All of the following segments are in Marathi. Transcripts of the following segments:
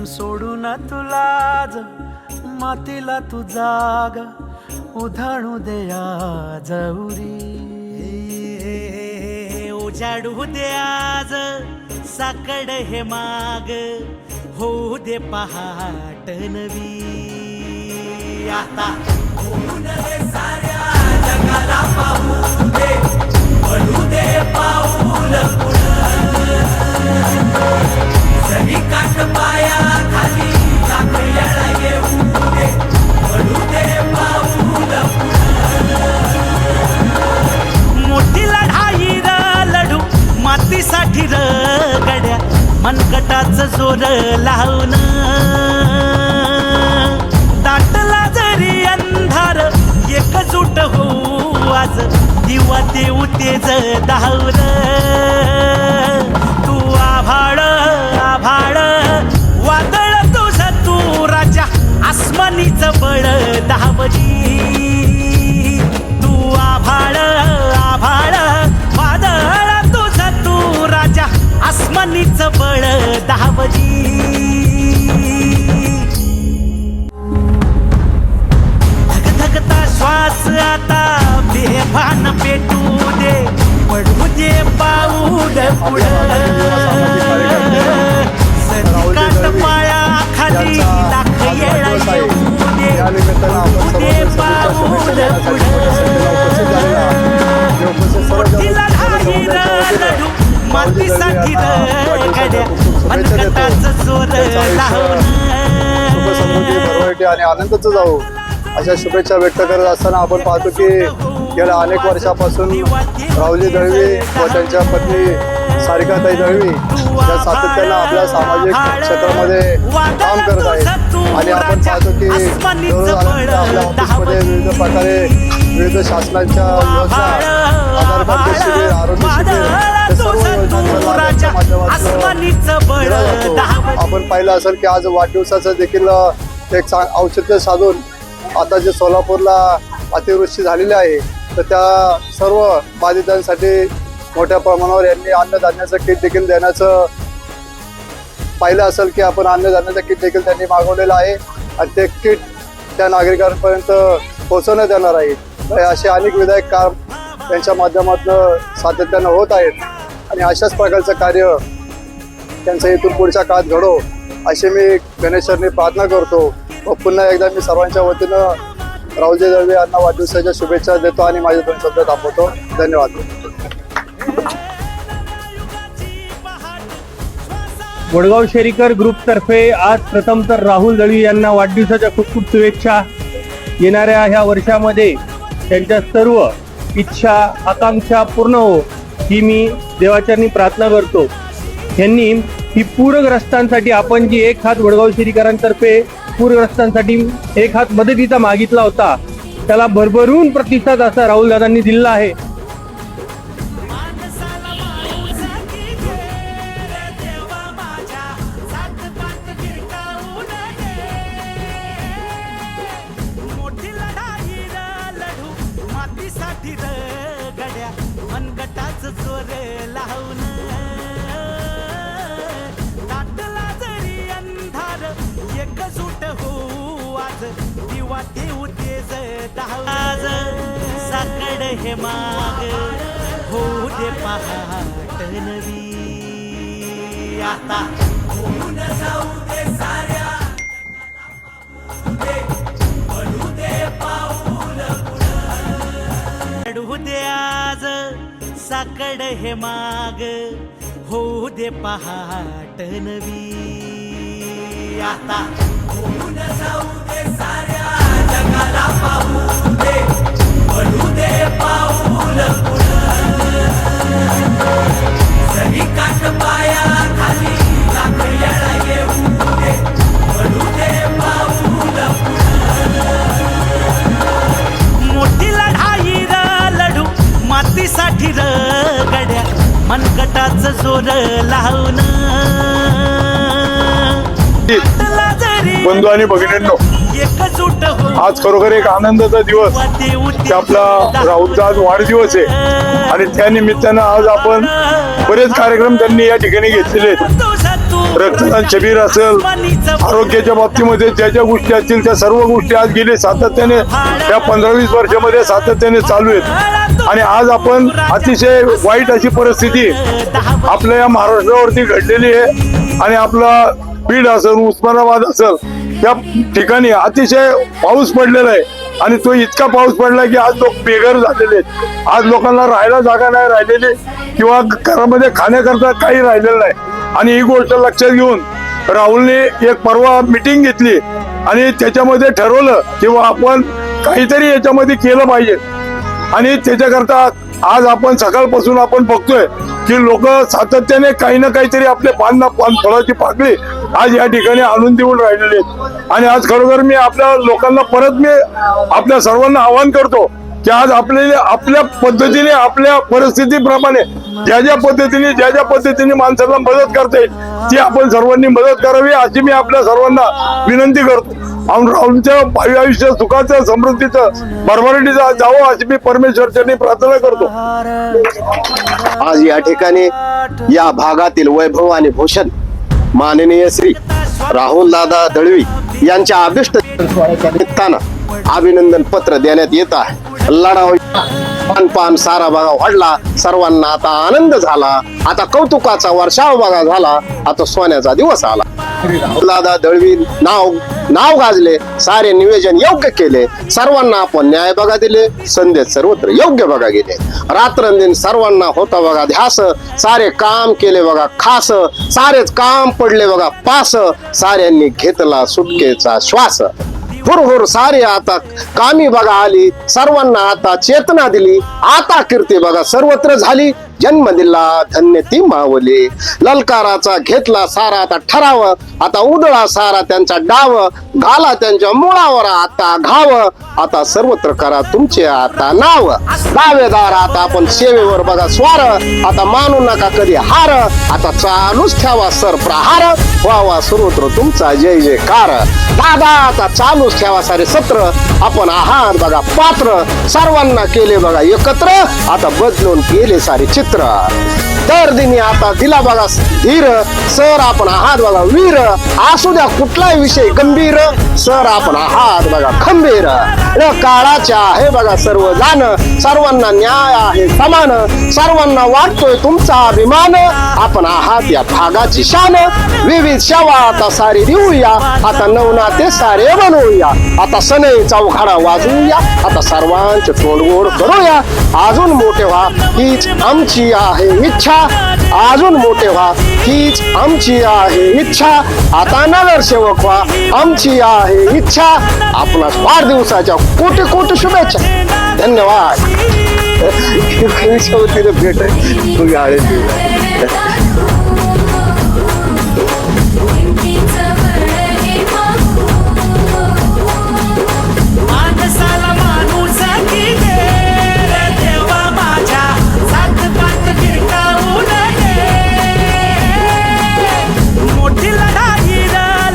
सोडून तुला मातीला तू जाग उधाणू दे आज उरी उजाडू दे आज साकड हे माग होऊ दे पहाट नवी आता होऊन दे साऱ्या जगाला पाहू दे पडू दे पाऊल सरी काट पाया खाली लाख येळा येऊ दे पडू दे पाऊल मोठी लढाई र लढू मातीसाठी र गड्या मनगटाचं जोर लावून दाटला जरी अंधार एकजूट होऊ आज दिवा देऊ तेज धावर तू आभाळ आभाळ वादळ तुझं तू राजा आसमानीचं बळ धावली तू आभाळ आभाळ वादळ तुझं तू राजा आसमानीचं बळ धावली धगधगता श्वास आता बेभान पेटू दे पडू दे पाऊल पुढं काट पाया खाली लाख येळा येऊ दे पडू दे पाऊल पुढं लढाई र लढू मातीसाठी र गड्या मनगटाचं जोर लावून आणि आनंदाचं जाऊ अशा शुभेच्छा व्यक्त करत असताना आपण पाहतो की गेल्या अनेक वर्षापासून राहुलजी दळवी व त्यांच्या पत्नी सारिकाताई दळवी या सातत्यानं आपल्या सामाजिक क्षेत्रामध्ये काम करत आहेत आणि आपण पाहतो की दररोज आपल्या ऑफिसमध्ये विविध प्रकारे विविध शासनाच्या योजना आधार कार्ड शिबिर आरोग्य शिबिर हे सर्व योजनांचा माध्यमातून आपण पाहिलं असेल की आज वाढदिवसाचं देखील एक औचित्य साधून आता जे सोलापूरला अतिवृष्टी झालेली आहे तर त्या सर्व बाधितांसाठी मोठ्या प्रमाणावर यांनी अन्नधान्याचं किट देखील देण्याचं पाहिलं असेल की आपण अन्नधान्याचं किट देखील त्यांनी मागवलेलं आहे आणि ते किट त्या नागरिकांपर्यंत पोहोचवण्यात येणार आहे. असे अनेक विधायक काम त्यांच्या माध्यमातून सातत्यानं होत आहेत आणि अशाच प्रकारचं कार्य त्यांचं इथून पुढच्या काळात घडो अशी मी गणेशचरणी प्रार्थना करतो व पुन्हा एकदा मी सर्वांच्या वतीनं राहुलजी दळवी यांना वाढदिवसाच्या शुभेच्छा देतो आणि माझे 2 शब्द थांबवतो. धन्यवाद. वडगाव शेरीकर ग्रुपतर्फे आज प्रथम तर राहुल दळवी यांना वाढदिवसाच्या खूप खूप शुभेच्छा. येणाऱ्या ह्या वर्षामध्ये त्यांच्या सर्व इच्छा आकांक्षा पूर्ण हो ही मी देवाचरणी प्रार्थना करतो. यांनी ही पूरग्रस्तांसाठी आपण जी एक हात वडगाव शेरीकरांतर्फे पूरग्रस्तांसाठी एक हात मदतीचा मागितला होता त्याला भरभरून प्रतिसाद असा राहुल दादांनी दिला आहे. दिवा देऊ तेज धाव साकड हे माग होऊ दे पहाट नवी आता होऊन जाऊ दे साऱ्या पडू दे पाऊल पडू दे आज साकड हे माग होऊ दे पहाट नवी आता होऊन जाऊ दे साऱ्या जगाला पाहू दे पडू दे पाऊल सरी काट पाया खाली लाख येळा येऊ दे पडू दे पाऊल मोठी लढाई र लढू मातीसाठी र गड्या मनगटाचं जोर लावून बंधू आणि भगिनींनो, आज खरोखर एक आनंदाचा दिवस की आपला राहुलचा आज वाढदिवस आहे आणि त्या निमित्तानं आज आपण बरेच कार्यक्रम त्यांनी या ठिकाणी घेतलेले आहेत. रक्तदान शिबिर असेल, आरोग्याच्या बाबतीमध्ये ज्या ज्या गोष्टी असतील त्या सर्व गोष्टी आज गेले सातत्याने या 15-20 वर्षामध्ये सातत्याने चालू आहेत. आणि आज आपण अतिशय वाईट अशी परिस्थिती आपल्या या महाराष्ट्रावरती घडलेली आहे. आणि आपला बीड असेल, उस्मानाबाद असेल, या ठिकाणी अतिशय पाऊस पडलेला आहे. आणि तो इतका पाऊस पडला की आज लोक बेघर झालेले आहेत. आज लोकांना राहायला जागा नाही राहिलेली किंवा घरामध्ये खाण्याकरता काही राहिलेलं नाही. आणि ही गोष्ट लक्षात घेऊन राहुलने एक परवा मीटिंग घेतली आणि त्याच्यामध्ये ठरवलं किंवा आपण काहीतरी याच्यामध्ये केलं पाहिजे. आणि त्याच्याकरता आज आपण सकाळपासून आपण बघतोय की लोक सातत्याने काही ना काहीतरी आपले फळाची पाकळी आज या ठिकाणी आणून देऊन राहिलेले आहेत. आणि आज खरोखर मी आपल्या लोकांना परत आपल्या सर्वांना आवाहन करतो की आज आपल्या पद्धतीने आपल्या परिस्थितीप्रमाणे ज्या ज्या पद्धतीने माणसाला मदत करता येईल ती आपण सर्वांनी मदत करावी अशी मी आपल्या सर्वांना विनंती करतो. राहुलच्या भावी आयुष्य सुखाचं, समृद्धीचं, भरभराटीचं जावं अशी मी परमेश्वरचरणी प्रार्थना करतो. आज या ठिकाणी या भागातील वैभव आणि भूषण माननीय श्री राहुल दादा दळवी यांच्या अभिष्ट निमित्तानं अभिनंदन पत्र देण्यात येत आहे. लढाव पान सारा बघा वाढला, सर्वांना आता आनंद झाला, आता कौतुकाचा वर्षाव बघा झाला, आता सोन्याचा दिवस आला. दादा दळवी नाव गाजले, सारे नियोजन योग्य केले, सर्वांना आपण न्याय बघा दिले, संदेश सर्वत्र योग्य बघा गेले. रात्रंदिन सर्वांना होता बघा ध्यास, सारे काम केले बघा खास, सारेच काम पडले बघा पास, साऱ्यांनी घेतला सुटकेचा श्वास. हुरहुर सारे आता कामी बघा आली, सर्वांना आता चेतना दिली, आता कीर्ती बघा सर्वत्र झाली, जन्म दिला धन्य ती मावली. ललकाराचा घेतला सारा आता ठराव, आता उधळा सारा त्यांचा डाव, घाला त्यांच्या मुळावर आता घाव, आता सर्वत्र करा तुमचे आता नाव. दावेदार आता आपण सेवेवर बघा स्वार, आता मानू नका कधी हार, आता चालूच ठेवा सर प्रहार, व्हावा सर्वत्र तुमचा जय जयकार. दादा आता चालूच ठेवा सारे सत्र, आपण आहात बघा पात्र, सर्वांना केले बघा एकत्र, आता बदलून केले सारे चित्र. दर दिनी आता दिला बघा धीर, सर आपण आहात बघा वीर, असू द्या कुठलाही विषय गंभीर, सर आपण आहात बघा खंबीर. काळाच्या आहे बघा सर्व जाण, सर्वांना न्याय आहे समान, सर्वांना वाटतोय तुमचा अभिमान, आपण आहात या भागाची शान. विविध सेवा आता सारी देऊया, आता नवनाते सारे बनवूया, आता सनई चौघाडा वाजवूया, आता सर्वांचे तोंड गोड करूया. अजून मोठे व्हा हीच आमची आहे इच्छा, अजून मोठे व्हा हीच आमची आहे इच्छा, आता नगरसेवक व्हा आमची आहे इच्छा. आपला वाढदिवसाच्या कोटी कोटी शुभेच्छा. धन्यवाद. भेट माणसाला माणूस की दे रे देवा माझ्या, सात पात गिरकावून दे. मोठी लढाई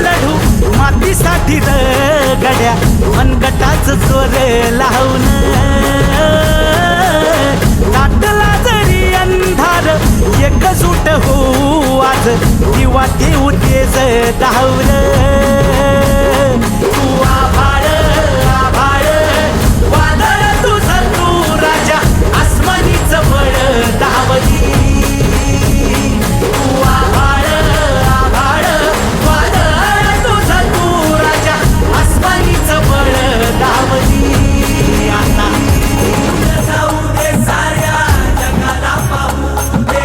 लढू मातीसाठी गड्या, मनगटाचं जोर लावून दाटला जरी अंधार एकजूट हो आज, दिवा देऊ तेज धावलं. तू आभाळ आभाळ वादळ तुझं तू राजा, आसमानीचं बळ धावली. तू आभाळ आभाळ वादळ तुझं तू राजा, आसमानीचं बळ धावली. आता जाऊ दे साऱ्या जगाला पाहू दे,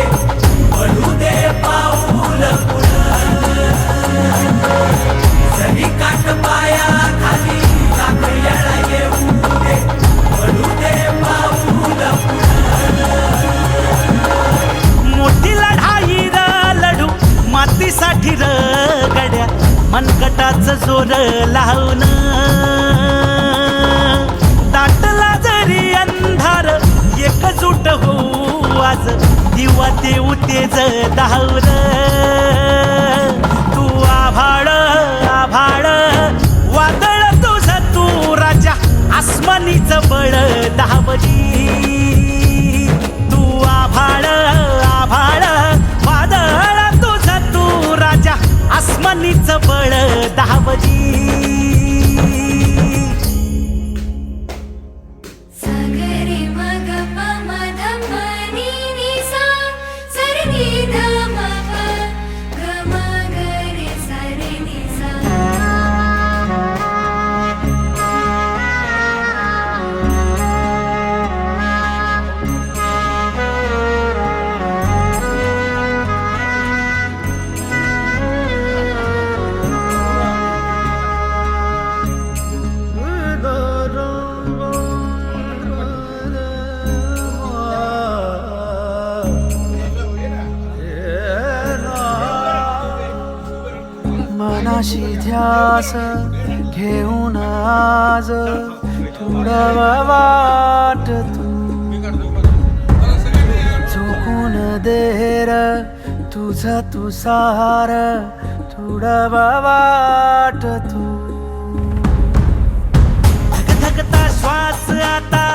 पडू दे पाऊल पुढं, सरी काट पाया खाली साखळ्याला येऊ दे, पडू दे पाऊल पुढं. मोठी लढाई लढू मातीसाठी गड्या, मनगटाचं जोर लावून दाटला जरी अंधार एकजूट हो आज, दिवा देऊ तेज धावलं. तू आभाळ आभाळ वादळ तुझं तू राजा, आसमानीचं बळ धावली. तू आभाळ आभाळ वादळ तुझं तू राजा, मनाशी ध्यास घेऊन आज तुडवा वाट तू झोकून देर तुझ तू सार तुडवा वाट तू धगधगता श्वास आता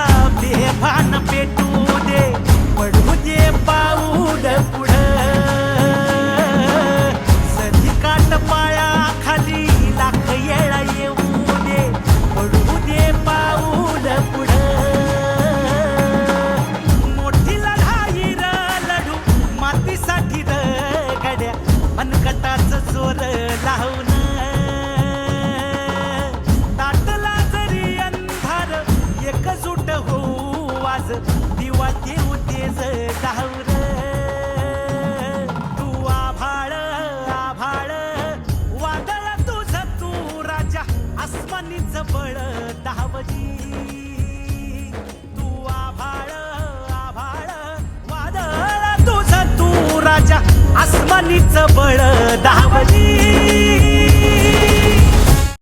बेभान पेटू दे पडू दे पाऊल पुढं सधी काट पाया खाली लाख येळा येऊ दे पडू दे पाऊल पुढं मोठी लढाई र लढू मातीसाठी र गड्या मनकटाच जोर लावून ताटला जरी अंधार एकजूट होऊ आज दिवा देऊ तेज डावर तू आभाळ आभाळ वादळ तुझ तू राजा आसमानीच बळ दावली तू आभाळ आभाळ वादळ तुझ तू राजा आसमानीच बळ